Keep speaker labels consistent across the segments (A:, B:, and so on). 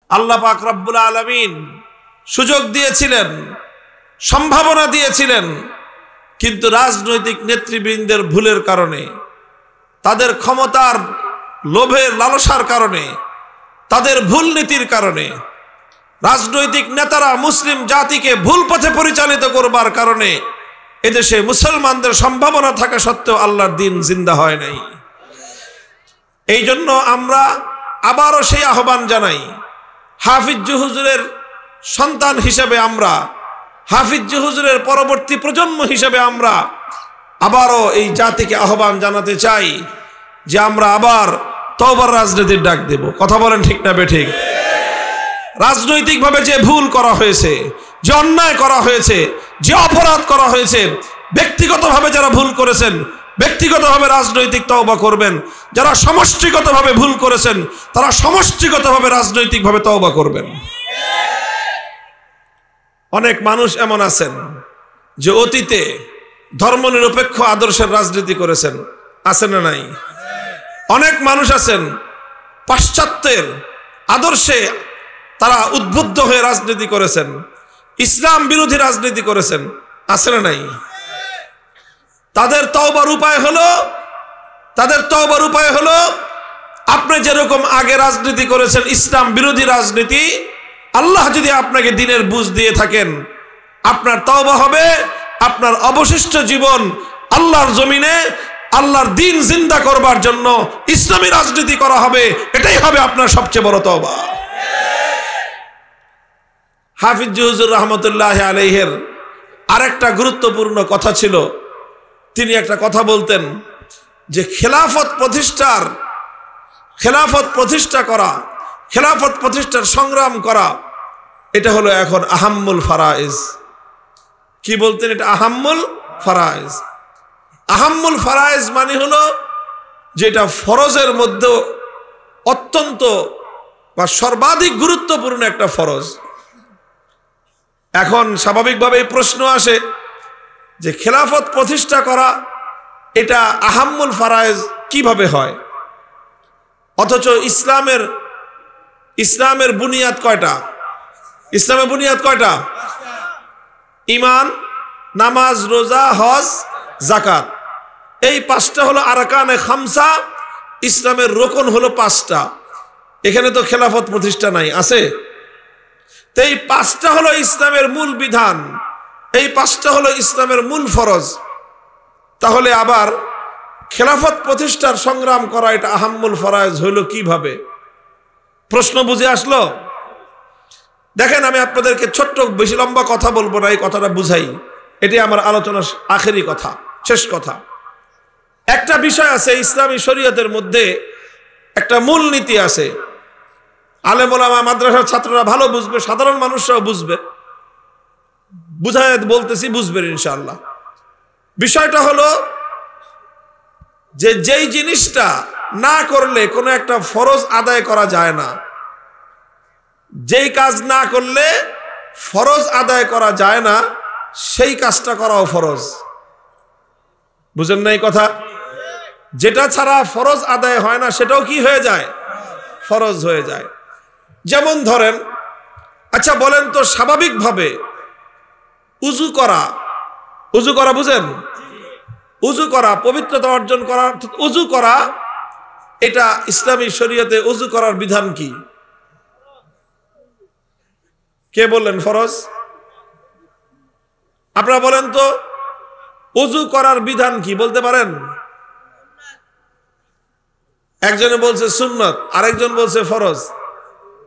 A: আল্লাহ পাক রব্বুল আলামিন সুযোগ দিয়েছিলেন, সম্ভাবনা দিয়েছিলেন, কিন্তু রাজনৈতিক নেতৃবৃন্দের ভুলের কারণে, তাদের ক্ষমতার লোভের লালসার কারণে, তাদের ভুল নীতির কারণে, রাজনৈতিক নেতারা মুসলিম জাতিকে ভুল পথে পরিচালিত করবার কারণে এদেশে মুসলমানদের সম্ভাবনা থাকা সত্ত্বেও আল্লাহর দ্বীন জিন্দা হয় নাই। এই জন্য আমরা আবারও সেই আহ্বান জানাই, হাফিজ হুজুরের সন্তান হিসেবে আমরা, হাফিজ হুজুরের পরবর্তী প্রজন্ম হিসেবে আমরা আবারও এই জাতিকে আহ্বান জানাতে চাই যে আমরা আবার তওবার রাজনীতির ডাক দেব। কথা বলেন ঠিক না বেঠিক? রাজনৈতিকভাবে যে ভুল করা হয়েছে, যে অন্যায় করা হয়েছে, যে অপরাধ করা হয়েছে, ব্যক্তিগতভাবে যারা ভুল করেছেন ব্যক্তিগতভাবে রাজনৈতিক তওবা করবেন, যারা সমষ্টিগতভাবে ভুল করেছেন তারা সমষ্টিগতভাবে রাজনৈতিকভাবে তওবা করবেন। অনেক মানুষ এমন আছেন যে অতীতে ধর্মনিরপেক্ষ আদর্শের রাজনীতি করেছেন, আছে না নাই? অনেক মানুষ আছেন পাশ্চাত্যের আদর্শে তারা উদ্বুদ্ধ হয়ে রাজনীতি করেছেন, ইসলাম বিরোধী রাজনীতি করেছেন, আছে না নাই? তাদের তওবার উপায় হলো আপনি যেরকম আগে রাজনীতি করেছেন ইসলাম বিরোধী রাজনীতি, আল্লাহ যদি আপনাকে দ্বীনের বুঝ দিয়ে থাকেন, আপনার তওবা হবে, আপনার অবশিষ্ট জীবন আল্লাহর জমিনে আল্লাহর দ্বীন জিন্দা করবার জন্য ইসলামী রাজনীতি করা হবে। এটাই হবে আপনার সবচেয়ে বড় তওবা। হাফিজ হুজুর রহমতুল্লাহ আলাইহির আরেকটা গুরুত্বপূর্ণ কথা ছিল, তিনি একটা কথা বলতেন যে খেলাফত প্রতিষ্ঠার সংগ্রাম করা এটা হলো এখন আহাম্মুল ফারাইজ। কি বলতেন? এটা আহাম্মুল ফারাইজ। আহাম্মুল ফারাইজ মানে হলো যেটা ফরজের মধ্যে অত্যন্ত বা সর্বাধিক গুরুত্বপূর্ণ একটা ফরজ। এখন স্বাভাবিকভাবে প্রশ্ন আসে যে খেলাফত প্রতিষ্ঠা করা এটা আহাম্মুল ফারাইজ কিভাবে হয়, অথচ ইসলামের বুনিয়াদ কয়টা? ইসলামের বুনিয়াদ কয়টা? ঈমান, নামাজ, রোজা, হজ, যাকাত, এই পাঁচটা হলো আরকানে খামসা। ইসলামের রোকন হলো পাঁচটা। এখানে তো খেলাফত প্রতিষ্ঠা নাই, আছে? তো এই পাঁচটা হলো ইসলামের মূল বিধান, এই পাঁচটা হলো ইসলামের মূল ফরজ। তাহলে আবার খেলাফত প্রতিষ্ঠার সংগ্রাম করা এটা আহাম্মুল ফরাইজ হইল কিভাবে? প্রশ্ন বুঝে আসলো? দেখেন, আমি আপনাদেরকে ছোট্ট, বেশি লম্বা কথা বলবো না, এই কথাটা বুঝাই। এটাই আমার আলোচনার আখেরি কথা, শেষ কথা। একটা বিষয় আছে ইসলামী শরীয়তের মধ্যে, একটা মূল নীতি আছে। আলেম ওলামা, মাদ্রাসার ছাত্ররা ভালো বুঝবে, সাধারণ মানুষরাও বুঝবে, বুঝায় বলতেছি, বুঝবেন ইনশাআল্লাহ। বিষয়টা হলো যে যেই জিনিসটা না করলে কোনো একটা ফরজ আদায় করা যায় না, যেই কাজ না করলে ফরজ আদায় করা যায় না, সেই কাজটা করাও ফরজ। বুঝেন না এই কথা? যেটা ছাড়া ফরজ আদায় হয় না সেটাও কি হয়ে যায়? ফরজ হয়ে যায়। যেমন ধরেন, আচ্ছা বলেন তো, স্বাভাবিকভাবে উজু করা বুঝেন? উজু করা, পবিত্রতা অর্জন করা, উজু করা, এটা ইসলামী শরীয়তে উজু করার বিধান কি? কে বললেন ফরজ? আপনারা বলেন তো, উজু করার বিধান কি বলতে পারেন? একজনে বলছে সুন্নত, আরেকজন বলছে ফরজ।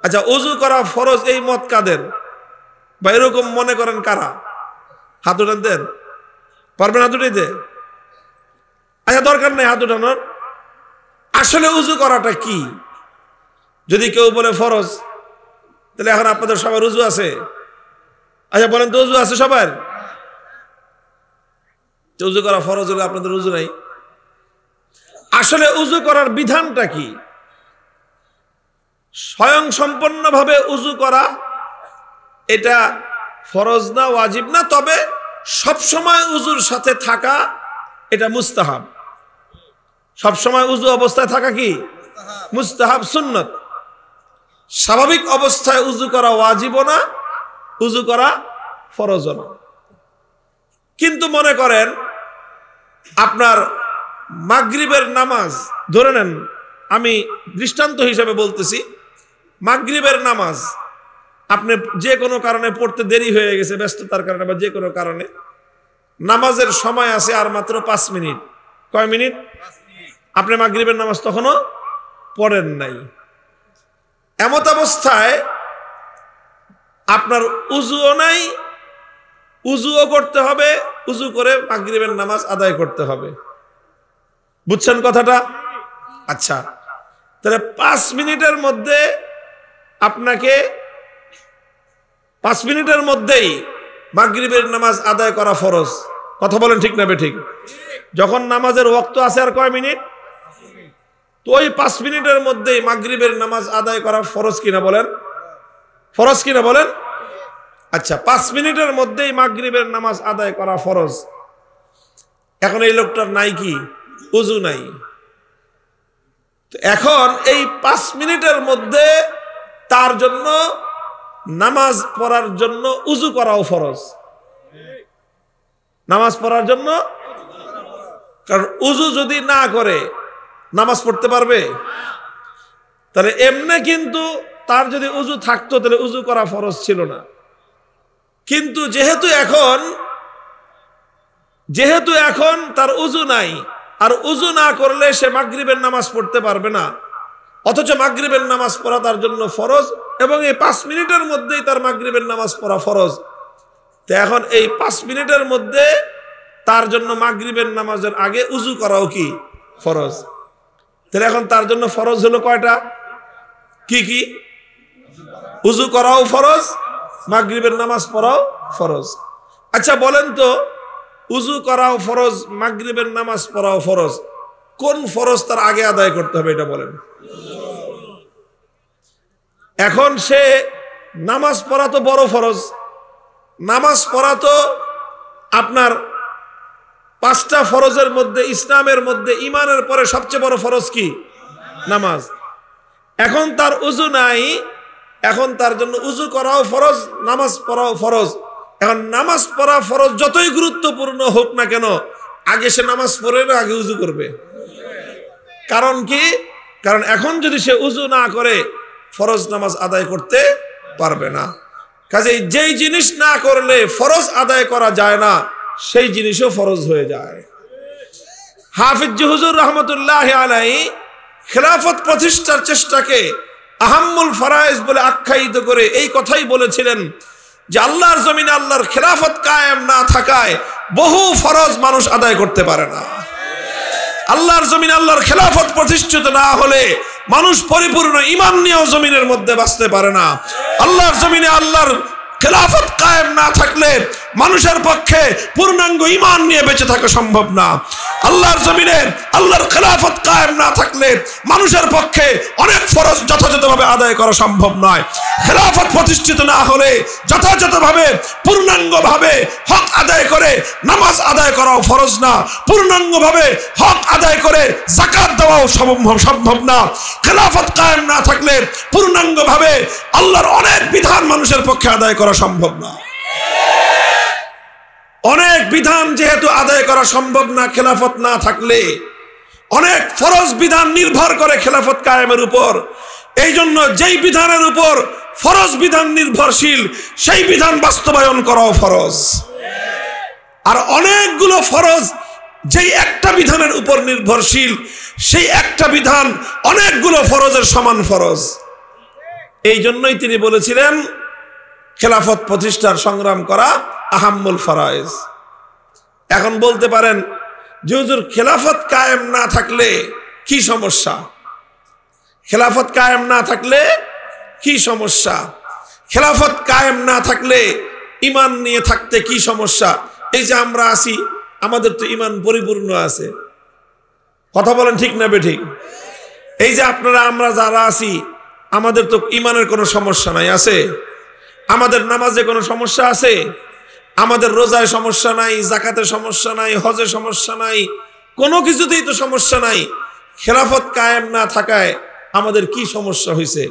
A: আচ্ছা, উজু করা ফরজ এই মত কাদের? বা এরকম মনে করেন কারা? হাত উঠান দেন। পারবেন হাত উঠাইতে? আচ্ছা, দরকার নেই হাত উঠানোর। আসলে উজু করাটা কি? যদি কেউ বলে ফরজ, তাহলে এখন আপনাদের সবার উজু আছে? আচ্ছা বলেন তো, উজু আছে সবার? উজু করা ফরজ হলে আপনাদের উজু নাই। আসলে উজু করার বিধানটা কি? স্বয়ং সম্পন্নভাবে উজু করা এটা ফরজ না, ওয়াজিব না, তবে সবসময় উজুর সাথে থাকা এটা মুস্তাহাব। সবসময় উজু অবস্থায় থাকা কি মুস্তাহাব, সুন্নত। স্বাভাবিক অবস্থায় উজু করা ওয়াজিবও না, উজু করা ফরজও না। কিন্তু মনে করেন আপনার মাগরিবের নামাজ, ধরে নেন আমি দৃষ্টান্ত হিসেবে বলতেছি, মাগরিবের নামাজ আপনি যে কোনো কারণে পড়তে দেরি হয়ে গেছে, ব্যস্ততার কারণে বা যে কোনো কারণে, নামাজের সময় আছে আর মাত্র 5 মিনিট। কয় মিনিট? আপনি মাগরিবের নামাজ তখনও পড়েন নাই। এমত অবস্থায় আপনার উজুও নাই, উজুও করতে হবে, উজু করে মাগরিবের নামাজ আদায় করতে হবে। বুঝছেন কথাটা? আচ্ছা, তাহলে 5 মিনিটের মধ্যে আপনাকে 5 মিনিটের মধ্যেই মাগরিবের নামাজ আদায় করা ফরজ। কথা বলেন ঠিক না বেঠিক? যখন নামাজের ওয়াক্ত আছে আর কয় মিনিট, তো ওই 5 মিনিটের মধ্যেই মাগরিবের নামাজ আদায় করা ফরজ কিনা বলেন? ফরজ কিনা বলেন? আচ্ছা, 5 মিনিটের মধ্যেই মাগরিবের নামাজ আদায় করা ফরজ। এখন এই লোকটার নাই কি? উজু নাই। তো এখন এই 5 মিনিটের মধ্যে তার জন্য নামাজ পড়ার জন্য উজু করাও ফরজ। নামাজ পড়ার জন্য, কারণ উজু যদি না করে নামাজ পড়তে পারবে? তাহলে এমনি কিন্তু তার যদি উজু থাকতো তাহলে উজু করা ফরজ ছিল না। কিন্তু যেহেতু এখন তার উজু নাই, আর উজু না করলে সে মাগরিবের নামাজ পড়তে পারবে না, অথচ মাগরিবের নামাজ পড়া তার জন্য ফরজ, এবং এই 5 মিনিটের মধ্যেই তার মাগরিবের নামাজ পড়া ফরজ। তো এখন এই 5 মিনিটের মধ্যে তার জন্য মাগরিবের নামাজের আগে উজু করাও কি ফরজ? তাহলে এখন তার জন্য ফরজ হলো কয়টা? কি কি? উজু করাও ফরজ, মাগরিবের নামাজ পড়াও ফরজ। আচ্ছা বলেন তো, উজু করাও ফরজ, মাগরিবের নামাজ পড়াও ফরজ, কোন ফরজ তার আগে আদায় করতে হবে এটা বলেন? এখন সে নামাজ পড়া তো বড় ফরজ, নামাজ পড়া তো আপনার 5টা ফরজের মধ্যে, ইসলামের মধ্যে ঈমানের পরে সবচেয়ে বড় ফরজ কি? নামাজ। এখন তার উজু নাই, এখন তার জন্য উজু করাও ফরজ, নামাজ পড়াও ফরজ। এখন নামাজ পড়া ফরজ যতই গুরুত্বপূর্ণ হোক না কেন, আগে সে নামাজ পড়ে না আগে উজু করবে। কারণ কি? কারণ এখন যদি সে উজু না করে ফরজ নামাজ আদায় করতে পারবে না। কাজেই যেই জিনিস না করলে ফরজ আদায় করা যায় না, সেই জিনিসও ফরজ হয়ে যায়। হাফিজ হুজুর রহমতুল্লাহ আলাইহি খেলাফত প্রতিষ্ঠার চেষ্টাকে আহাম্মুল ফরায়েজ বলে আখ্যায়িত করে এই কথাই বলেছিলেন যে আল্লাহর জমিনে আল্লাহর খেলাফত কায়েম না থাকায় বহু ফরজ মানুষ আদায় করতে পারে না। আল্লাহর জমিনে আল্লাহর খেলাফত প্রতিষ্ঠিত না হলে মানুষ পরিপূর্ণ ঈমান নিয়েও জমিনের মধ্যে বাঁচতে পারে না। আল্লাহর জমিনে আল্লাহর খেলাফত কায়েম না থাকলে মানুষের পক্ষে পূর্ণাঙ্গ ঈমান নিয়ে বেঁচে থাকা সম্ভব না। আল্লাহর জমিনে আল্লাহর খেলাফত কায়েম না থাকলে মানুষের পক্ষে অনেক ফরজ যথাযথভাবে আদায় করা সম্ভব নয়। খেলাফত প্রতিষ্ঠিত না হলে যথাযথভাবে পূর্ণাঙ্গভাবে হক আদায় করে নামাজ আদায় করাও ফরজ না, পূর্ণাঙ্গভাবে হক আদায় করে যাকাত দেওয়াও সম্ভব না। খেলাফত কায়েম না থাকলে পূর্ণাঙ্গভাবে আল্লাহর অনেক বিধান মানুষের পক্ষে আদায় করা সম্ভব না। অনেক বিধান যেহেতু আদায় করা সম্ভব না খেলাফত না থাকলে, অনেক ফরজ বিধান নির্ভর করে খেলাফত কায়েমের উপর। এই জন্য যেই বিধানের উপর ফরজ বিধান নির্ভরশীল সেই বিধান বাস্তবায়ন করাও ফরজ। আর অনেকগুলো ফরজ যেই একটা বিধানের উপর নির্ভরশীল, সেই একটা বিধান অনেকগুলো ফরজের সমান ফরজ। এই জন্যই তিনি বলেছিলেন খেলাফত প্রতিষ্ঠার সংগ্রাম করা আহাম্মুল ফরায়েজ। এখন বলতে পারেন যে হুজুর খেলাফত কায়েম না থাকলে কি সমস্যা? খেলাফত কায়েম না থাকলে কি সমস্যা? খেলাফত কায়েম না থাকলে ঈমান নিয়ে থাকতে কি সমস্যা? এই যে আমরা আছি, আমাদের তো ঈমান পরিপূর্ণ আছে। কথা বলেন ঠিক না বেঠিক? এই যে আপনারা আমরা যারা আছি, আমাদের তো ঈমানের কোনো সমস্যা নাই, আছে? আমাদের নামাজে কোনো সমস্যা আছে? আমাদের রোজায় সমস্যা নাই, যাকাতে সমস্যা নাই, হজে সমস্যা নাই, কোনো কিছুতেই তো সমস্যা নাই। খেলাফত কায়েম না থাকায় আমাদের কি সমস্যা হয়েছে?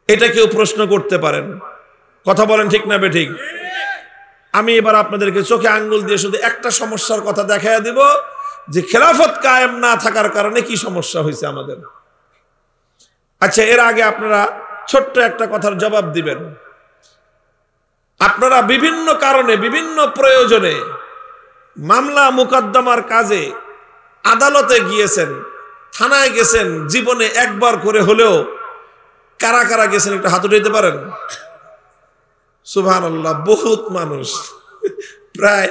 A: এটা কেউ প্রশ্ন করতে পারেন। কথা বলেন ঠিক না বেঠিক? আমি এবার আপনাদেরকে চোখে আঙ্গুল দিয়ে শুধু একটা সমস্যার কথা দেখাইয়া দিব যে খেলাফত কায়েম না থাকার কারণে কি সমস্যা হয়েছে আমাদের। আচ্ছা, এর আগে আপনারা ছোট্ট একটা কথার জবাব দিবেন। আপনারা বিভিন্ন কারণে বিভিন্ন প্রয়োজনে মামলা মুকদ্দমার কাজে আদালতে গিয়েছেন, থানায় গেছেন, জীবনে একবার করে হলেও কারা কারা গেছেন একটু হাত উঠাইতে পারেন? সুবহানাল্লাহ, বহুত মানুষ, প্রায়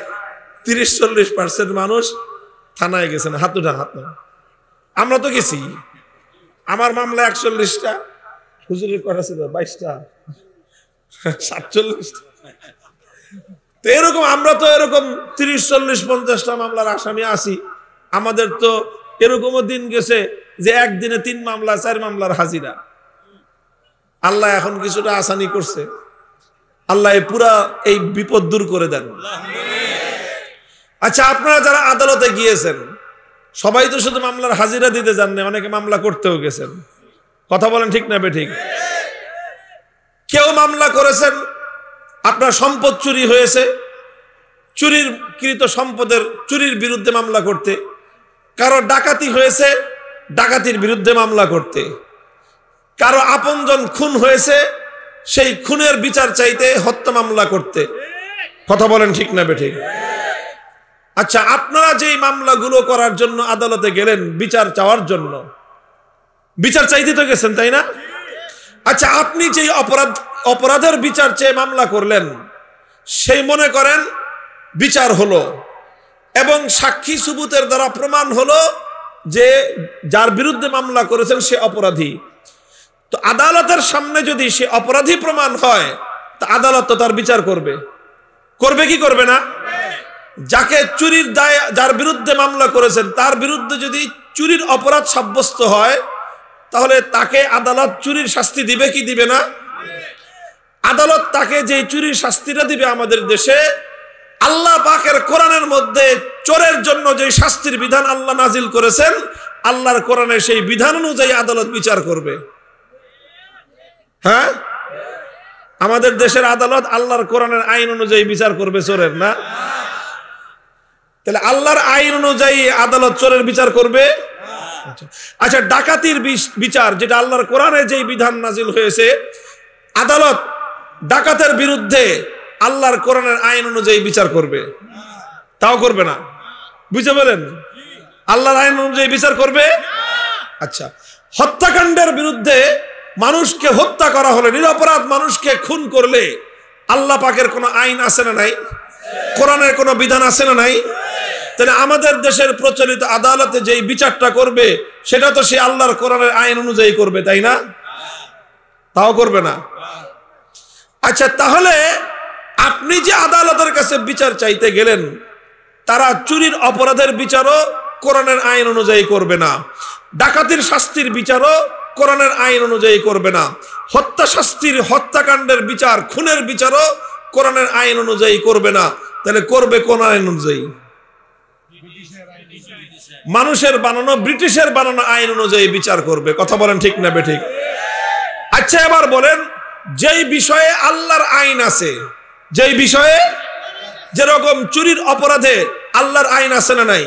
A: 30-40% মানুষ থানায় গেছেন। হাত উঠান, হাত না। আমরা তো গেছি, আমার মামলা 41টা, হুজুরের কটা ছিল 22টা, 47টা। তো এরকম আমরা তো এরকম 30-40-50টা মামলার আসামি আছি। আমাদের তো এরকমও দিন গেছে যে একদিনে 3 মামলা 4 মামলার হাজিরা। আল্লাহ এখন কিছুটা আসানি করছে। আল্লাহ পুরা এই বিপদ দূর করে দেন। আচ্ছা, আপনারা যারা আদালতে গিয়েছেন সবাই তো শুধু মামলার হাজিরা দিতে যান না, অনেকে মামলা করতেও গেছেন। কথা বলেন ঠিক না বেঠিক? কেউ মামলা করেছেন আপনার সম্পদ চুরি হয়েছে, চুরিকৃত সম্পদের চুরির বিরুদ্ধে মামলা করতে, কারো ডাকাতি হয়েছে ডাকাতির বিরুদ্ধে মামলা করতে, কারো আপনজন খুন হয়েছে সেই খুনের বিচার চাইতে হত্যা মামলা করতে। কথা বলেন ঠিক না বেঠিক? আচ্ছা, আপনারা যেই মামলাগুলো করার জন্য আদালতে গেলেন বিচার চাওয়ার জন্য, বিচার চাইতে তো গেছেন, তাই না? আচ্ছা, আপনি যেই অপরাধের বিচার চেয়ে মামলা করলেন, সেই মনে করেন বিচার হলো এবং সাক্ষী সুবুতের দ্বারা প্রমাণ হলো যে যার বিরুদ্ধে মামলা করেছেন সে অপরাধী। তো আদালতের সামনে যদি সে অপরাধী প্রমাণ হয়, তা আদালত তো তার বিচার করবে। করবে কি করবে না? যাকে চুরির দায়ে যার বিরুদ্ধে মামলা করেছেন তার বিরুদ্ধে যদি চুরির অপরাধ সাব্যস্ত হয়, তাহলে তাকে আদালত চুরির শাস্তি দিবে কি দিবে না? আদালত তাকে যে চুরির শাস্তিটা দিবে, আমাদের দেশে আল্লাহ পাকের কোরআনের মধ্যে চোরের জন্য যে শাস্তির বিধান আল্লাহ নাজিল করেছেন, আল্লাহর কোরআনের সেই বিধান অনুযায়ী আদালত বিচার করবে। হ্যাঁ, আমাদের দেশের আদালত আল্লাহর কোরআনের আইন অনুযায়ী বিচার করবে চোরের, না? তাহলে আল্লাহর আইন অনুযায়ী আদালত চোরের বিচার করবে। আচ্ছা, ডাকাতির বিচার যেটা আল্লাহর কোরআনে যেই বিধান নাজিল হয়েছে, আদালত ডাকাতের বিরুদ্ধে আল্লাহর কোরআনের আইন অনুযায়ী বিচার করবে? তাও করবে না। বুঝতে বলেন? আল্লাহর আইন অনুযায়ী বিচার করবে। আচ্ছা, হত্যাকাণ্ডের বিরুদ্ধে মানুষকে হত্যা করা হলে, নিরপরাধ মানুষকে খুন করলে আল্লাহ পাকের কোনো আইন আছে না নাই? কোরআনের কোনো বিধান আছে না নাই? তাহলে আমাদের দেশের প্রচলিত আদালতে যেই বিচারটা করবে সেটা তো সে আল্লাহর কোরআনের আইন অনুযায়ী করবে, তাই না? তাও করবে না। আচ্ছা, তাহলে আপনি যে আদালতের কাছে বিচার চাইতে গেলেন, তারা চুরির অপরাধের বিচারও কোরআনের আইন অনুযায়ী করবে না, ডাকাতির শাস্তির বিচারও কোরআনের আইন অনুযায়ী করবে না, হত্যাকাণ্ডের বিচার, খুনের বিচারও কোরআনের আইন অনুযায়ী করবে না। তাহলে করবে কোন আইন অনুযায়ী? মানুষের বানানো, ব্রিটিশের বানানো আইন অনুযায়ী বিচার করবে। কথা বলেন ঠিক না বেঠিক? আচ্ছা, এবার বলেন, যেই বিষয়ে আল্লাহর আইন আছে, যেই বিষয়ে, যেরকম চুরির অপরাধে আল্লাহর আইন আছে না নাই?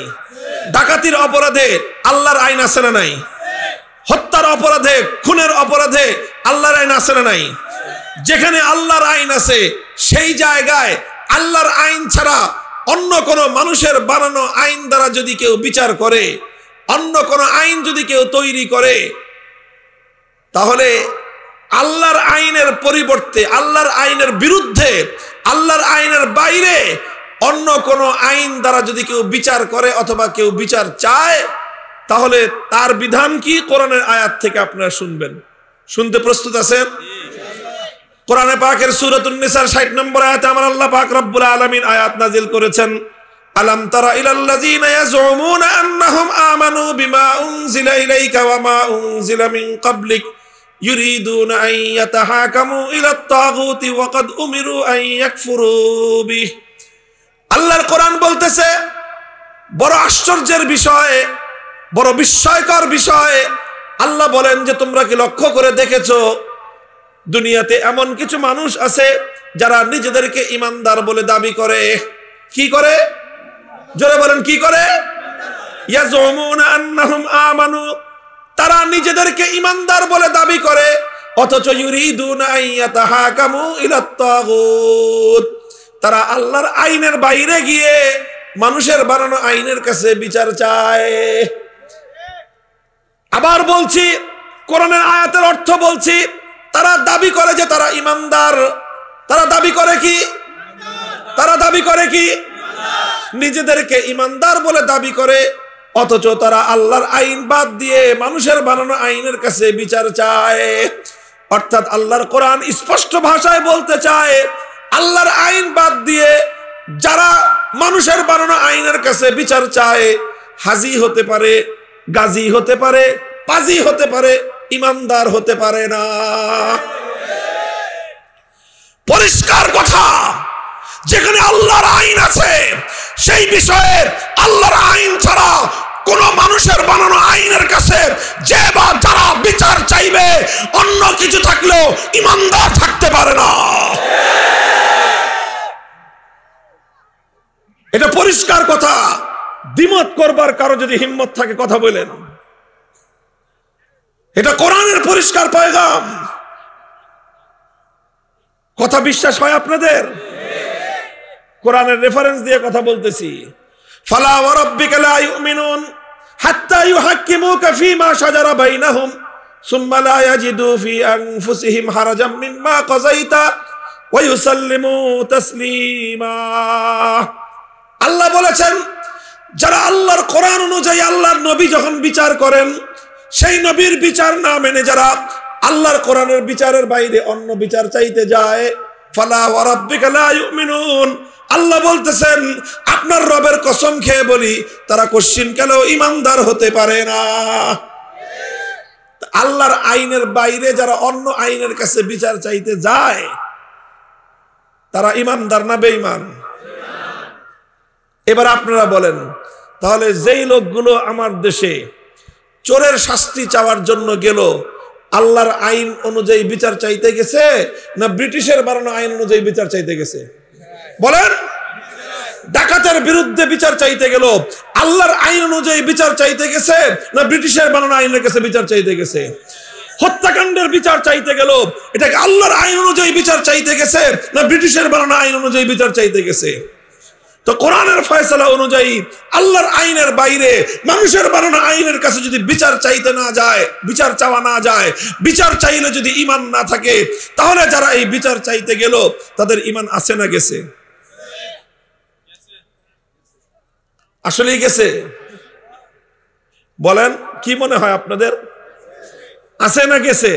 A: ডাকাতির অপরাধে আল্লাহর আইন আছে না নাই? হত্যার অপরাধে, খুনের অপরাধে আল্লাহর আইন আছে না নাই? যেখানে আল্লাহর আইন আছে সেই জায়গায় আল্লাহর আইন ছাড়া অন্য কোন মানুষের বানানো আইন দ্বারা যদি কেউ বিচার করে, অন্য কোন আইন যদি কেউ তৈরি করে, তাহলে আল্লাহর আইনের পরিবর্তে, আল্লাহর আইনের বিরুদ্ধে, আল্লাহর আইনের বাইরে অন্য কোন আইন দ্বারা যদি কেউ বিচার করে অথবা কেউ বিচার চায়, তাহলে তার বিধান কি? কোরআনের আয়াত থেকে আপনারা শুনবেন। শুনতে প্রস্তুত আছেন? কোরআনে পাকের সূরাতুন নিসার 60 নম্বর আয়াতে আমার আল্লাহ পাক রব্বুল আলামিন আয়াত নাজিল করেছেন, আলাম তারা ইলাল্লাযীনা ইয়াজউমুনা আন্নাহুম আমানু বিমা উনজিলা ইলাইকা ওয়া মা উনজিলা মিন ক্বাবলিক ইউরিদুনা আন ইয়াতাহাকামু ইলাত তাগুতি ওয়া ক্বাদ উমিরু আন ইয়াকফুরু বিহি। আল্লাহর কোরআন বলতেছে, বড় আশ্চর্যের বিষয়, বড় বিস্ময়কর বিষয়। আল্লাহ বলেন যে তোমরা কি লক্ষ্য করে দেখেছো দুনিয়াতে এমন কিছু মানুষ আছে যারা নিজেদেরকে ইমানদার বলে দাবি করে। কি করে? জোরে বলেন, কি করে? ইয়াজুমুনা আন্নাহুম আমানু, তারা নিজেদেরকে ইমানদার বলে দাবি করে, অথচ ইউরিদুনা আইয়াতাহাকামু ইলাত তাগুত, তারা আল্লাহর আইনের বাইরে গিয়ে মানুষের বানানো আইনের কাছে বিচার চায়। আবার বলছি, কোরআনের আয়াতের অর্থ বলছি, তারা দাবি করে যে তারা ইমানদার। তারা দাবি করে কি? তারা দাবি করে কি? নিজেদেরকে ইমানদার বলে দাবি করে, অথচ তারা আল্লাহর আইন বাদ দিয়ে মানুষের বানানো আইনের কাছে বিচার চায়। অর্থাৎ আল্লাহর কোরআন স্পষ্ট ভাষায় বলতে চায়, আল্লাহর আইন বাদ দিয়ে যারা মানুষের বানানো আইনের কাছে বিচার চায়, হাজি হতে পারে, গাজী হতে পারে, পাজি হতে পারে, ইমানদার হতে পারে না। পরিষ্কার কথা, যেখানে আল্লাহর আইন আছে সেই বিষয়ে আল্লাহর আইন ছাড়া কোন মানুষের বানানো আইনের কাছে যে বা যারা বিচার চাইবে, অন্য কিছু থাকলেও ইমানদার থাকতে পারে না। এটা পরিষ্কার কথা। দ্বিমত করবার কারো যদি হিম্মত থাকে কথা বলেন। এটা কোরআনের পরিষ্কার পয়গাম। কথা বিশ্বাস হয় আপনাদের? কোরআনের রেফারেন্স দিয়ে কথা বলতেছি। ফালা ওয়া রাব্বিকা লা ইউমিনুন হাত্তা ইউহাক্কিমুকা ফীমা শাজারা বাইনাহুম সুম্মা লা ইয়াজিদু ফী আনফুসিহিম হারাজাম মিম্মা কাযাইতা ওয়া ইউসাল্লিমু তাসলিমা। আল্লাহ বলেছেন, যারা আল্লাহর কোরআন অনুযায়ী আল্লাহর নবী যখন বিচার করেন, সেই নবীর বিচার না মেনে যারা আল্লাহর কোরআনের বিচারের বাইরে অন্য বিচার চাইতে যায়, ফালা ওয়া রাব্বিকা লা ইউমিনুন, আল্লাহ বলতেছেন আপনার রবের কসম খেয়ে বলি, তারা কোশ্চিন কেলেও ইমানদার হতে পারে না। আল্লাহর আইনের বাইরে যারা অন্য আইনের কাছে বিচার চাইতে যায়, তারা ইমানদার না বেঈমান? এবার আপনারা বলেন, তাহলে যেই লোকগুলো আমার দেশে চোরের শাস্তি চাওয়ার জন্য গেল, আল্লাহর আইন অনুযায়ী বিচার চাইতে গেছে না ব্রিটিশের বানানো আইন অনুযায়ী বিচার চাইতে গেছে? বলেন। ডাকাতের বিরুদ্ধে বিচার চাইতে গেল, আল্লাহর আইন অনুযায়ী বিচার চাইতে গেছে না ব্রিটিশের বানানো আইনের কাছে বিচার চাইতে গেছে? হত্যাকাণ্ডের বিচার চাইতে গেল, এটাকে আল্লাহর আইন অনুযায়ী বিচার চাইতে গেছে না ব্রিটিশের বানানো আইন অনুযায়ী বিচার চাইতে গেছে? তো কোরআনের ফয়সালা অনুযায়ী আল্লাহর আইনের বাইরে মানুষের বানানো আইনের কাছে যদি বিচার চাইতে না যায়, বিচার চাওয়া না যায়, বিচার চাইলে যদি ঈমান না থাকে, তাহলে যারা এই বিচার চাইতে গেল তাদের ঈমান আছে না গেছে? আসলেই গেছে? বলেন, কি মনে হয় আপনাদের? আছে না গেছে?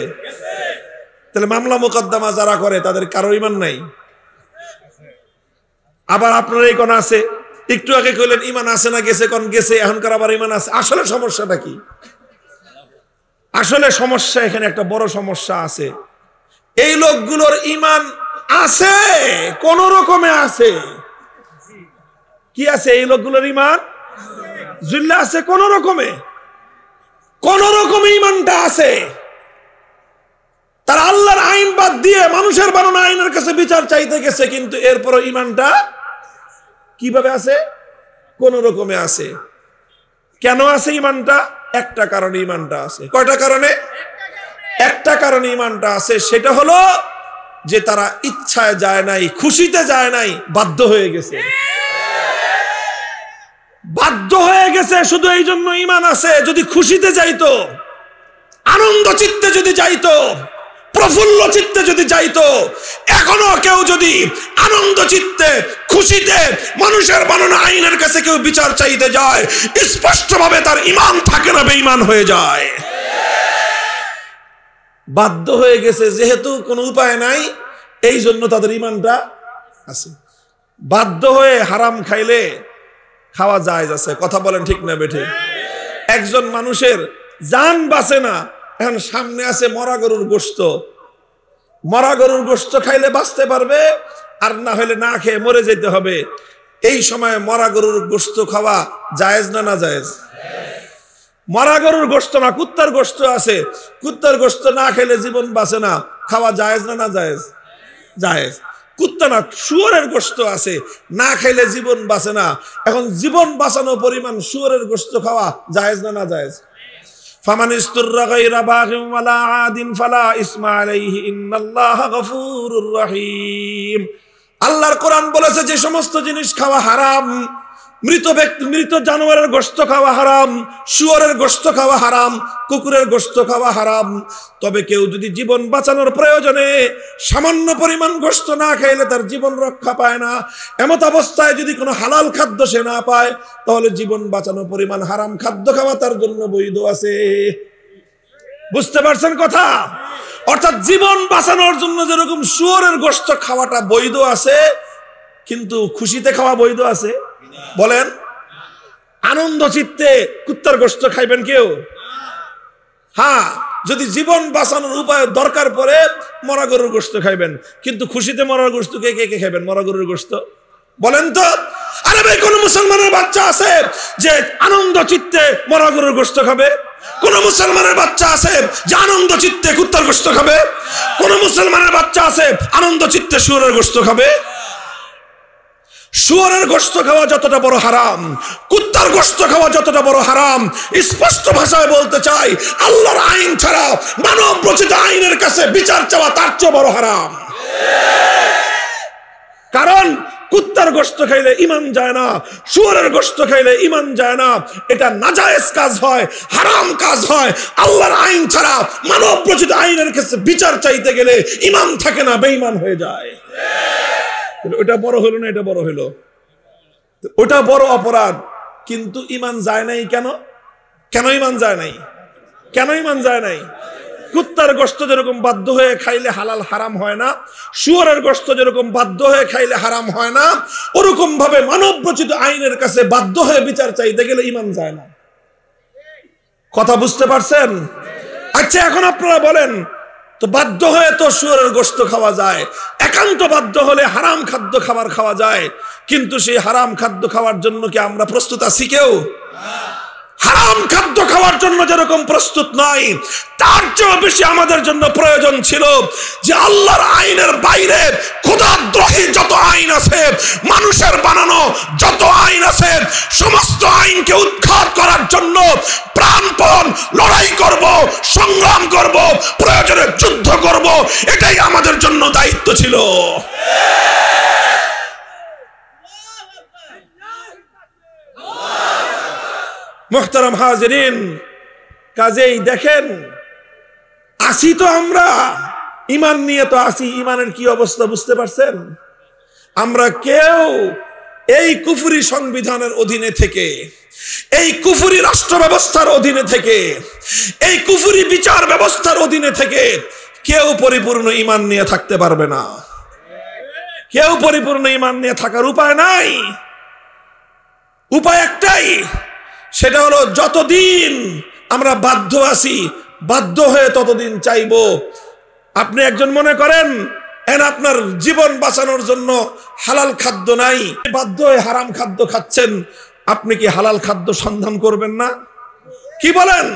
A: তাহলে মামলা মোকদ্দমা যারা করে তাদের কারো ঈমান নাই? আবার আপনার এই কোন আছে, একটু আগে কইলেন ঈমান আছে না গেছে, কোন গেছে, এখনকার আবার ঈমান আছে। আসলে সমস্যাটা কি? আসলে সমস্যা এখানে একটা বড় সমস্যা আছে। এই লোকগুলোর ঈমান আছে, কোন রকমে আছে। কি আছে? এই লোকগুলোর ঈমান জুল্লা আছে, কোন রকমে, কোন রকমে ঈমানটা আছে। তারা আল্লাহর আইন বাদ দিয়ে মানুষের বানানো আইনের কাছে বিচার চাইতে গেছে, কিন্তু এরপরও ঈমানটা কিভাবে আছে? কোন রকমে আছে। কেন আছে ঈমানটা? একটা কারণে ঈমানটা আছে। কয়টা কারণে? একটা কারণে ঈমানটা আছে, সেটা হলো যে তারা ইচ্ছায় যায় নাই, খুশিতে যায় নাই, বাধ্য হয়ে গেছে। বাধ্য হয়ে গেছে, শুধু এই জন্য ঈমান আছে। যদি খুশিতে যাইতো, আনন্দ চিত্তে যদি যাইতো, প্রফুল্ল চিত্তে যদি যাইতো, এখনো কেউ যদি আনন্দ চিত্তে খুশিতে মানুষের বানানো আইনের কাছে কেউ বিচার চাইতে যায়, স্পষ্টভাবে তার ঈমান থাকে না, বেঈমান হয়ে যায়। বাধ্য হয়ে গেছে যেহেতু, কোনো উপায় নাই, এই জন্য তাদের ঈমানটা আছে। বাধ্য হয়ে হারাম খাইলে খাওয়া জায়েজ আছে। কথা বলেন ঠিক না বেঠিক? একজন মানুষের জান বাঁচে না, এখন সামনে আছে মরা গরুর গোশত। মরা গরুর গোশত খাইলে বাঁচতে পারবে, আর না হলে না খেয়ে মরে যেতে হবে। এই সময় মরা গরুর গোশত খাওয়া জায়েজ না না জায়েজ? মরা গরুর গোশত না, কুত্তার গোশত আছে, কুত্তার গোশত না খেলে জীবন বাঁচে না, খাওয়া জায়েজ না না জায়েজ? জায়েজ। কুত্তা না, শুয়োরের গোশত আছে, না খাইলে জীবন বাঁচে না। এখন জীবন বাঁচানো পরিমাণ শুয়োরের গোশত খাওয়া জায়েজ না না জায়েজ? ফামান ইসতুররা গায়রা বাগিন ওয়ালা আদিন ফালা ইসমা আলাইহি ইন্নাল্লাহা গফুরুর রহিম। আল্লাহর কোরআন বলেছে যে সমস্ত জিনিস খাওয়া হারাম, মৃত জানোয়ারের গোশত খাওয়া হারাম, শুয়োরের গোশত খাওয়া হারাম, কুকুরের গোশত খাওয়া হারাম। তবে কেউ যদি জীবন বাঁচানোর প্রয়োজনে সামান্য পরিমাণ গোশত না খাইলে তার জীবন রক্ষা পায় না, এমত অবস্থায় যদি কোনো হালাল খাদ্য সে না পায়, তাহলে জীবন বাঁচানো পরিমাণ হারাম খাদ্য খাওয়া তার জন্য বৈধ আছে। বুঝতে পারছেন কথা? অর্থাৎ জীবন বাঁচানোর জন্য যেরকম শুয়োরের গোশত খাওয়াটা বৈধ আছে, কিন্তু খুশিতে খাওয়া বৈধ আছে? বলেন, আনন্দ চিত্তে কুত্তার গোশত খাইবেন কেউ? হ্যাঁ, যদি জীবন বাঁচানোর উপায় দরকার পড়ে মরা গরুর গোশত খাইবেন, কিন্তু খুশিতে মরার গোশত কে কে কে খাইবেন? মরা গরুর গোশত? বলেন তো। আরে ভাই, কোন মুসলমানের বাচ্চা আছে যে আনন্দ চিত্তে মরা গরুর গোশত খাবে? কোন মুসলমানের বাচ্চা আছে যে আনন্দ চিত্তে কুত্তার গোশত খাবে? কোন মুসলমানের বাচ্চা আছে আনন্দ চিত্তে শুয়োরের গোশত খাবে? শুয়োরের গোশত খাওয়া যতটা বড় হারাম, কুত্তার গোশত খাওয়া যতটা বড় হারাম। স্পষ্ট ভাষায় বলতে চাই, আল্লাহর আইন ছাড়া মানব রচিত আইনের কাছে বিচার চাওয়া তার চেয়ে বড় হারাম। কারণ কুত্তার গোশত খাইলে ঈমান যায় না, শুয়োরের গোশত খাইলে ঈমান যায় না। এটা নাজায়েজ কাজ হয়, হারাম কাজ হয়। আল্লাহর আইন ছাড়া মানব রচিত আইনের কাছে বিচার চাইতে গেলে ঈমান থাকে না, বেঈমান হয়ে যায়। ওটা বড় হলো না, এটা বড় হলো, ওটা বড় অপরাধ। কিন্তু ঈমান যায় নাই কেন? কেন ঈমান যায় নাই? কেন ঈমান যায় নাই? কুত্তার গোশত যেরকম বাধ্য হয়ে খাইলে হালাল হারাম হয় না, শুয়োরের গোশত যেরকম বাধ্য হয়ে খাইলে হারাম হয় না, ওরকম ভাবে মানব রচিত আইনের কাছে বাধ্য হয়ে বিচার চাইতে গেলে ঈমান যায় না। কথা বুঝতে পারছেন? আচ্ছা, এখন আপনারা বলেন তো, বাধ্য হয়ে তো শুয়োরের গোশত খাওয়া যায়, একান্ত বাধ্য হলে হারাম খাদ্য খাওয়া যায়, কিন্তু সেই হারাম খাদ্য খাওয়ার জন্য কি আমরা প্রস্তুত আছি কেউ? হারাম খাদ্য খাওয়ার জন্য যেরকম প্রস্তুত নাই, তার চেয়ে বেশি আমাদের জন্য প্রয়োজন ছিল যে আল্লাহর আইনের বাইরে খোদাদ্রোহী যত আইন আছে, মানুষের বানানো যত আইন আছে, সমস্ত আইনকে উৎখাত করার জন্য প্রাণপণ লড়াই করব, সংগ্রাম করব, প্রয়োজনে যুদ্ধ করব। এটাই আমাদের জন্য দায়িত্ব ছিল। মুহতারাম হাজিরিন, কাজেই দেখেন, আসি তো আমরা ঈমান নিয়ে তো আসি। ঈমানের কি অবস্থা বুঝতে পারছেন? আমরা কেউ এই কুফরি সংবিধানের অধীনে থেকে, এই কুফরি রাষ্ট্র ব্যবস্থার অধীনে থেকে, এই কুফরি বিচার ব্যবস্থার অধীনে থেকে কেউ পরিপূর্ণ ঈমান নিয়ে থাকতে পারবে না। কেউ পরিপূর্ণ ঈমান নিয়ে থাকার উপায় নাই। উপায় একটাই, সেটা হলো যতদিন আমরা বাধ্য আছি, বাধ্য হয়ে ততদিন চাইব। আপনি একজন মনে করেন আপনার জীবন বাঁচানোর জন্য হালাল খাদ্য নাই, বাধ্য হয়ে হারাম খাদ্য খাচ্ছেন, আপনি কি হালাল খাদ্য সন্ধান করবেন না? কি বলেন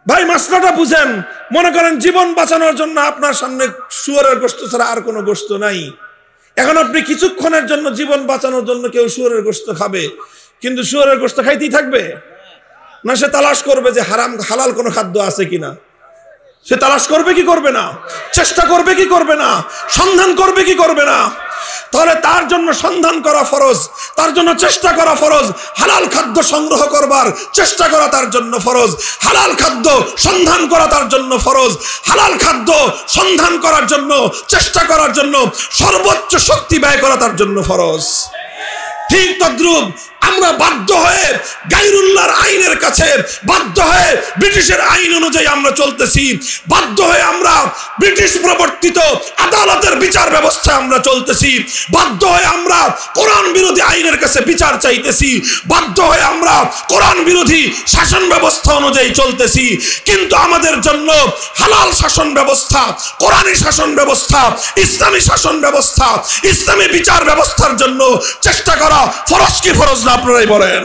A: ভাই? মাসলাটা বুঝেন। মনে করেন জীবন বাঁচানোর জন্য আপনার সামনে শুয়োরের গোশত ছাড়া আর কোনো গোশত নাই। এখন আপনি কিছুক্ষণের জন্য জীবন বাঁচানোর জন্য কেউ শুয়োরের গোশত খাবে, কিন্তু শুয়োরের গোশত খাইতেই থাকবে না? সে তালাশ করবে যে হালাল কোনো খাদ্য আছে কিনা। সে তালাশ করবে কি করবে না? চেষ্টা করবে কি করবে না? সন্ধান করবে কি করবে না? তাহলে তার জন্য সন্ধান করা ফরজ, তার জন্য চেষ্টা করা ফরজ। হালাল খাদ্য সংগ্রহ করবার চেষ্টা করা তার জন্য ফরজ, হালাল খাদ্য সন্ধান করা তার জন্য ফরজ, হালাল খাদ্য সন্ধান করার জন্য চেষ্টা করার জন্য সর্বোচ্চ শক্তি ব্যয় করা তার জন্য ফরজ। ঠিক তদ্রুপ আমরা বাধ্য হয়ে গায়রুল্লাহর আইনের কাছে, বাধ্য হয়ে ব্রিটিশের আইন অনুযায়ী আমরা চলতেছি, বাধ্য হয়ে আমরা ব্রিটিশ প্রবর্তিত আদালতের বিচার ব্যবস্থায় আমরা চলতেছি, বাধ্য হয়ে আমরা কোরআন বিরোধী আইনের কাছে বিচার চাইতেছি, বাধ্য হয়ে আমরা কোরআন বিরোধী শাসন ব্যবস্থা অনুযায়ী চলতেছি। কিন্তু আমাদের জন্য হালাল শাসন ব্যবস্থা, কোরআনী শাসন ব্যবস্থা, ইসলামী শাসন ব্যবস্থা, ইসলামী বিচার ব্যবস্থার জন্য চেষ্টা করা ফরজ কি ফরজ না? আপনারাই বলেন।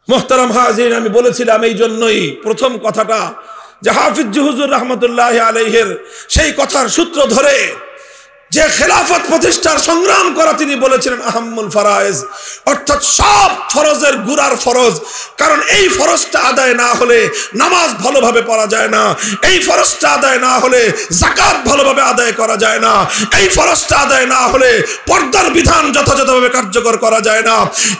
A: মুহতারাম হাজিরিন, আমি বলেছিলাম এই জন্যই প্রথম কথাটা যে হাফিজ হুজুর রহমতুল্লাহ আলাইহির সেই কথার সূত্র ধরে যে খেলাফত প্রতিষ্ঠার সংগ্রাম করা তিনি বলেছিলেন আহাম্মুল ফরায়েজ, অর্থাৎ সব ফরজের গুড়ার ফরজ। কারণ এই ফরজটা আদায় না হলে নামাজ ভালোভাবে পড়া যায় না, এই ফরজটা আদায় না হলে যাকাত ভালোভাবে আদায় করা যায় না, এই ফরজটা আদায় না হলে পর্দার বিধান যথাযথভাবে কার্যকর করা যায় না,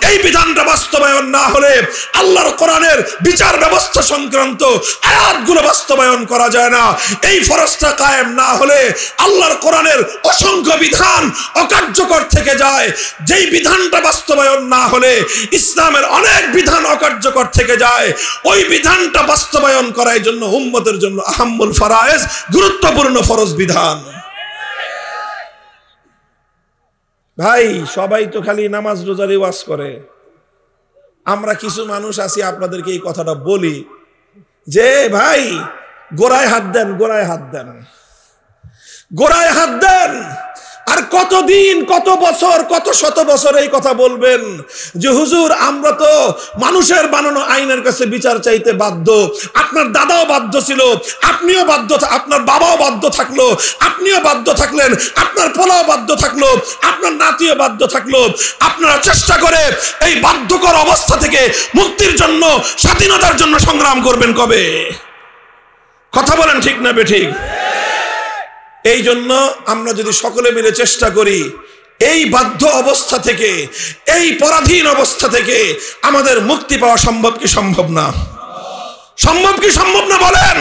A: এই বিধানটা বাস্তবায়ন না হলে আল্লাহর কোরআনের বিচার ব্যবস্থা সংক্রান্ত আয়াতগুলো বাস্তবায়ন করা যায় না, এই ফরজটা কায়েম না হলে আল্লাহর কোরআনের অসংখ্য বিধান অকার্যকর থেকে যায়, যেই বিধানটা বাস্তবায়ন না হলে ইসলামের অনেক বিধান অকার্যকর থেকে যায়। ওই বিধানটা বাস্তবায়ন করার জন্য উম্মতের জন্য আহাম্মুল ফরায়েজ গুরুত্বপূর্ণ ফরজ বিধান। ভাই সবাই তো খালি নামাজ রোজার ওয়াজ করে, আমরা কিছু মানুষ আছি আপনাদেরকে এই কথাটা বলি যে ভাই গোড়ায় হাত দেন, গোড়ায় হাত দেন, গোড়ায় হাত দেন। আর কতদিন, কত বছর, কত শত বছর এই কথা বলবেন যে হুজুর আমরা তো মানুষের বানানো আইনের কাছে বিচার চাইতে বাধ্য, আপনার দাদাও বাধ্য ছিল, আপনিও বাধ্য, আপনার বাবাও বাধ্য থাকলো, আপনিও বাধ্য থাকলেন, আপনার পোলাও বাধ্য থাকলো, আপনার নাতিও বাধ্য থাকলো। আপনারা চেষ্টা করে এই বাধ্যকর অবস্থা থেকে মুক্তির জন্য, স্বাধীনতার জন্য সংগ্রাম করবেন কবে? কথা বলেন ঠিক না বেঠিক? এই জন্য আমরা যদি সকলে মিলে চেষ্টা করি এই বাধ্য অবস্থা থেকে, এই পরাধীন অবস্থা থেকে আমাদের মুক্তি পাওয়া সম্ভব কি সম্ভব না? সম্ভব কি সম্ভব না বলেন?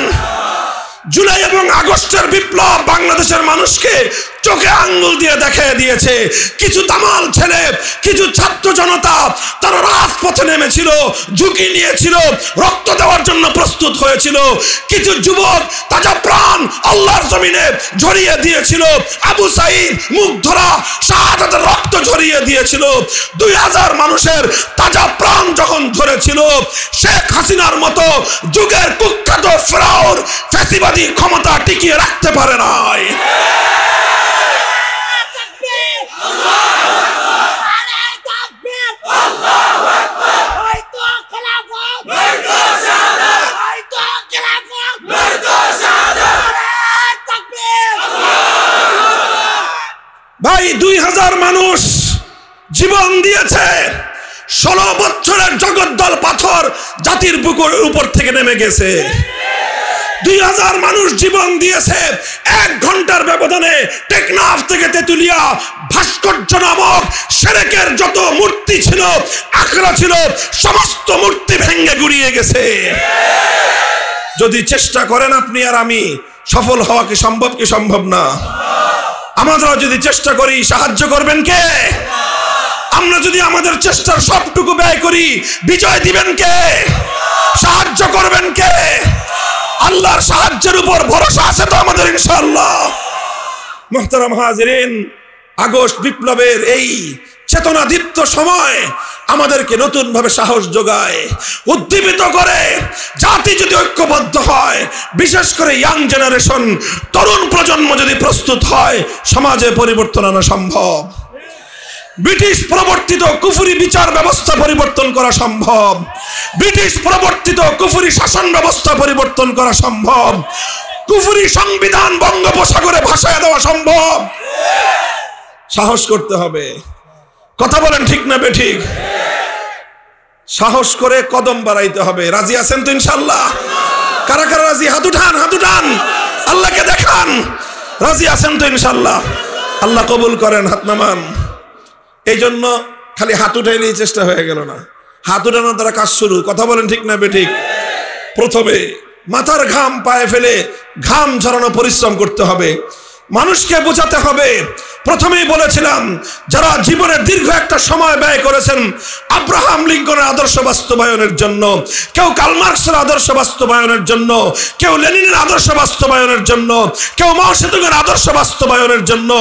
A: জুলাই এবং আগস্টের বিপ্লব বাংলাদেশের মানুষকে চোখে আঙ্গুল দিয়ে দেখিয়ে দিয়েছে। কিছু দামাল ছেলে, কিছু ছাত্র জনতা তারা রাজপথে নেমেছিল, ঝুঁকি নিয়েছিল, রক্ত দেওয়ার জন্য প্রস্তুত হয়েছিল। কিছু যুবক তাজা প্রাণ আল্লাহর জমিনে ঝরিয়ে দিয়েছিল। আবু সাঈদ মুগ্ধরা শাহাদাতের রক্ত ঝরিয়ে দিয়েছিল। 2000 মানুষের তাজা প্রাণ যখন ঝরেছিল, শেখ হাসিনার মতো যুগের কুখ্যাত ফেরাউন ফ্যাসিবাদী ক্ষমতা টিকিয়ে রাখতে পারে নাই। ভাই 2000 মানুষ জীবন দিয়েছে। 16 বছরের জগদ্দল পাথর জাতির বুকের উপর থেকে নেমে গেছে। 2000 মানুষ জীবন দিয়েছে। 1 ঘন্টার ব্যবধানে টেকনাফ থেকে তেতুলিয়া ভাস্কর্য নামক শিরকের যত মূর্তি ছিল, আখড়া ছিল, সমস্ত মূর্তি ভেঙে গুড়িয়ে গেছে। যদি চেষ্টা করেন আপনি আর আমি, সফল হওয়া কি সম্ভব কি সম্ভব না? আমরা যদি চেষ্টা করি, সাহায্য করবেন কে? আমরা যদি আমাদের চেষ্টার সবটুকু ব্যয় করি, বিজয় দিবেন কে? সাহায্য করবেন কে? আল্লাহর সাহায্যের উপর ভরসা আছে তো আমাদের ইনশাআল্লাহ। মুহতারাম হাজিরিন, আগস্ট বিপ্লবের এই চেতনাদীপ্ত সময় আমাদেরকে নতুন ভাবে সাহস যোগায়, উদ্দীপিত করে। জাতি যদি ঐক্যবদ্ধ হয়, বিশেষ করে ইয়াং জেনারেশন, তরুণ প্রজন্ম যদি প্রস্তুত হয়, সমাজে পরিবর্তন আনা সম্ভব। ব্রিটিশ প্রবর্তিত কুফরি বিচার ব্যবস্থা পরিবর্তন করা সম্ভব। ব্রিটিশ প্রবর্তিত কুফরি শাসন ব্যবস্থা পরিবর্তন করা সম্ভব। কুফরি সংবিধান বঙ্গোপসাগরে ভাসায় দেওয়া সম্ভব। সাহস করতে হবে। কথা বলেন ঠিক না বেঠিক? সাহস করে কদম বাড়াইতে হবে। রাজি আছেন তো ইনশাআল্লাহ? কারা কারা রাজি? হাত উঠান, হাত উঠান, আল্লাহকে দেখান। রাজি আছেন তো ইনশাআল্লাহ? আল্লাহ কবুল করেন। হাত নামান। এই জন্য খালি হাত উঠাইলেই চেষ্টা হয়ে গেল না, হাত উঠানোর দ্বারা কাজ শুরু। কথা বলেন ঠিক না বেঠিক? প্রথমে মাথার ঘাম পায়ে ফেলে ঘাম ঝরানো পরিশ্রম করতে হবে। মানুষকে বোঝাতে হবে। প্রথমেই বলেছিলাম, যারা জীবনের দীর্ঘ একটা সময় ব্যয় করেছেন আব্রাহাম লিঙ্কনের আদর্শ বাস্তবায়নের জন্য, কেউ কার্ল মার্কসের আদর্শ বাস্তবায়নের জন্য, কেউ লেনিনের আদর্শ বাস্তবায়নের জন্য, কেউ মাও সেতুংয়ের আদর্শ বাস্তবায়নের জন্য।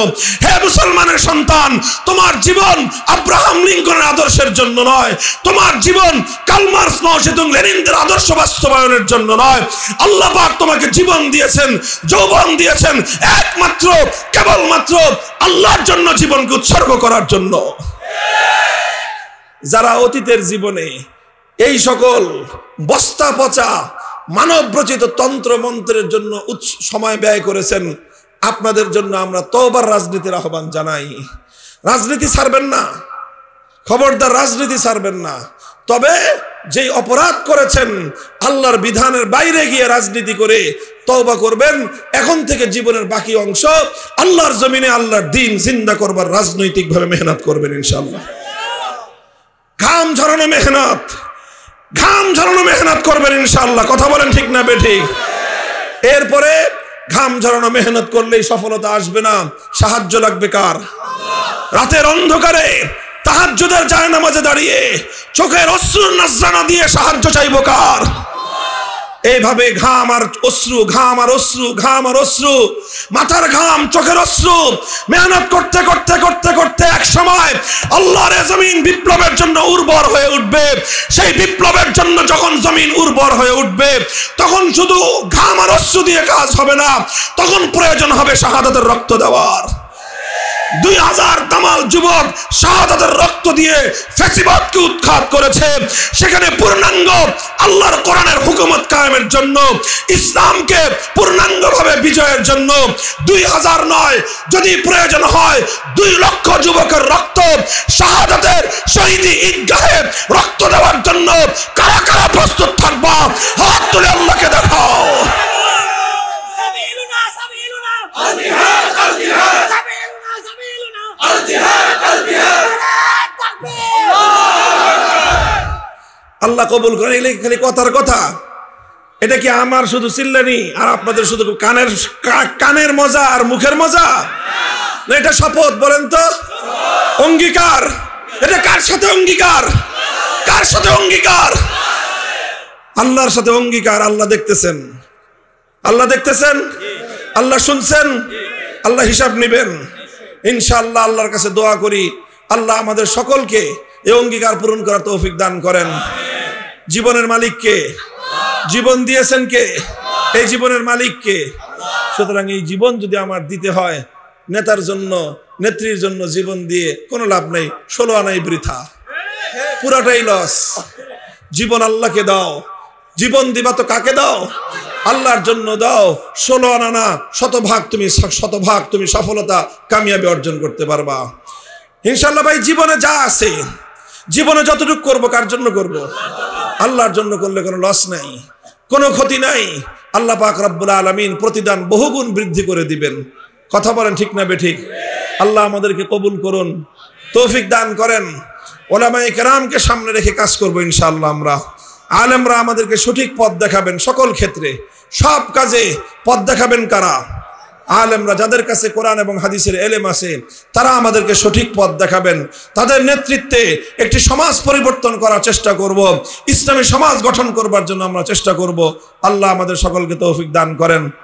A: হে মুসলমানের সন্তান, তোমার জীবন আব্রাহাম লিঙ্কনের আদর্শের জন্য নয়, তোমার জীবন কার্ল মার্কস, মাও সেতুং, লেনিনদের আদর্শ বাস্তবায়নের জন্য নয়। আল্লাহ পাক তোমাকে জীবন দিয়েছেন, যৌবন দিয়েছেন একমাত্র কেবলমাত্র আল্লাহর জন্য, জীবনকে উৎসর্গ করার জন্য। যারা অতীতের জীবনে এই সকল বস্তা পচা মানবরচিত তন্ত্র মন্ত্রের জন্য সময় ব্যয় করেছেন। আপনাদের জন্য আমরা তওবার রাজনীতির আহ্বান জানাই। রাজনীতি ছাড়বেন না, খবরদার রাজনীতি ছাড়বেন না। তবে যেই অপরাধ করেছেন, আল্লাহর বিধানের বাইরে গিয়ে রাজনীতি করে তওবা করবেন। এখন থেকে জীবনের বাকি অংশ আল্লাহর জমিনে আল্লাহর দ্বীন জিন্দা করবার রাজনৈতিকভাবে মেহনত করবেন ইনশাআল্লাহ। ঘাম ঝরানো মেহনত, ঘাম ঝরানো মেহনত করবেন ইনশাআল্লাহ। কথা বলেন ঠিক না বেঠিক? এরপরে ঘাম ঝরানো মেহনত করলেই সফলতা আসবে না, সাহায্য লাগবে কার? রাতের অন্ধকারে তাহাজ্জুদের জায়নামাজে দাঁড়িয়ে চোখের অশ্রুর নজরানা দিয়ে সাহায্য চাইব কার? এইভাবে ঘাম আর অশ্রু, ঘাম আর অশ্রু, ঘাম আর অশ্রু, মাথার ঘাম চোখের অশ্রু মেহনত করতে করতে করতে করতে এক সময় আল্লাহর জমিন বিপ্লবের জন্য উর্বর হয়ে উঠবে। সেই বিপ্লবের জন্য যখন জমিন উর্বর হয়ে উঠবে, তখন শুধু ঘাম আর অশ্রু দিয়ে কাজ হবে না, তখন প্রয়োজন হবে শাহাদাতের রক্ত দেওয়ার। 2000 দামাল যুবক শাহাদাতের রক্ত দিয়ে ফ্যাসিবাদকে উৎখাত করেছে। সেখানে পূর্ণাঙ্গ আল্লাহর কোরআনের হুকুমত কায়েমের জন্য, ইসলামকে পূর্ণাঙ্গভাবে বিজয়ের জন্য 2000 নয়, যদি প্রয়োজন হয় 2 লক্ষ যুবকের রক্ত শাহাদাতের শহীদি ঈদগাহে রক্ত দেওয়ার জন্য কারা কারা প্রস্তুত থাকবা? হাত তুলে আল্লাহকে দেখাও। আল্লাহ কবুল করেন। এগুলো খালি কথার কথা? এটা কি আমার শুধু চিল্লানি আর আপনাদের শুধু কানের মজা আর মুখের মজা? না, এটা শপথ। বলেন তো, অঙ্গীকার। এটা কার সাথে অঙ্গীকার? কার সাথে অঙ্গীকার? আল্লাহর সাথে অঙ্গীকার। আল্লাহ দেখতেছেন, আল্লাহ দেখতেছেন, আল্লাহ শুনছেন, আল্লাহ হিসাব নেবেন ইনশাআল্লাহ। আল্লাহর কাছে দোয়া করি আল্লাহ আমাদের সকলকে এই অঙ্গীকার পূরণ করার তৌফিক দান করেন। জীবনের মালিক কে? জীবন দিয়েছেন কে? এই জীবনের মালিক কে? সুতরাং এই জীবন যদি আমার দিতে হয় নেতার জন্য, নেত্রীর জন্য জীবন দিয়ে কোনো লাভ নেই। 16 আনাই বৃথা, পুরাটাই লস। জীবন আল্লাহকে দাও। জীবন দিবা তো কাকে দাও? আল্লাহর জন্য দাও। 16 আনা না, শতভাগ তুমি সফলতা কামিয়াবি অর্জন করতে পারবা ইনশাআল্লাহ। ভাই, জীবনে যা আছে, জীবনে যতটুকু করবো কার জন্য করব? আল্লাহর জন্য করলে কোনো লস নাই, কোনো ক্ষতি নাই। আল্লাহ পাক রব্বুল আলামিন প্রতিদান বহুগুণ বৃদ্ধি করে দিবেন। কথা বলেন ঠিক না বেঠিক? আল্লাহ আমাদেরকে কবুল করুন, তৌফিক দান করেন। ওলামায়ে কেরামকে সামনে রেখে কাজ করবো ইনশাআল্লাহ। আমরা আলেমরা আমাদেরকে সঠিক পথ দেখাবেন সকল ক্ষেত্রে, সব কাজে পথ দেখাবেন কারা? আলেমরা, যাদের কাছে কোরআন এবং হাদিসের এলেম আছে, তারা আমাদেরকে সঠিক পথ দেখাবেন। তাদের নেতৃত্বে একটি সমাজ পরিবর্তন করার চেষ্টা করব, ইসলামী সমাজ গঠন করবার জন্য আমরা চেষ্টা করব। আল্লাহ আমাদের সকলকে তৌফিক দান করেন।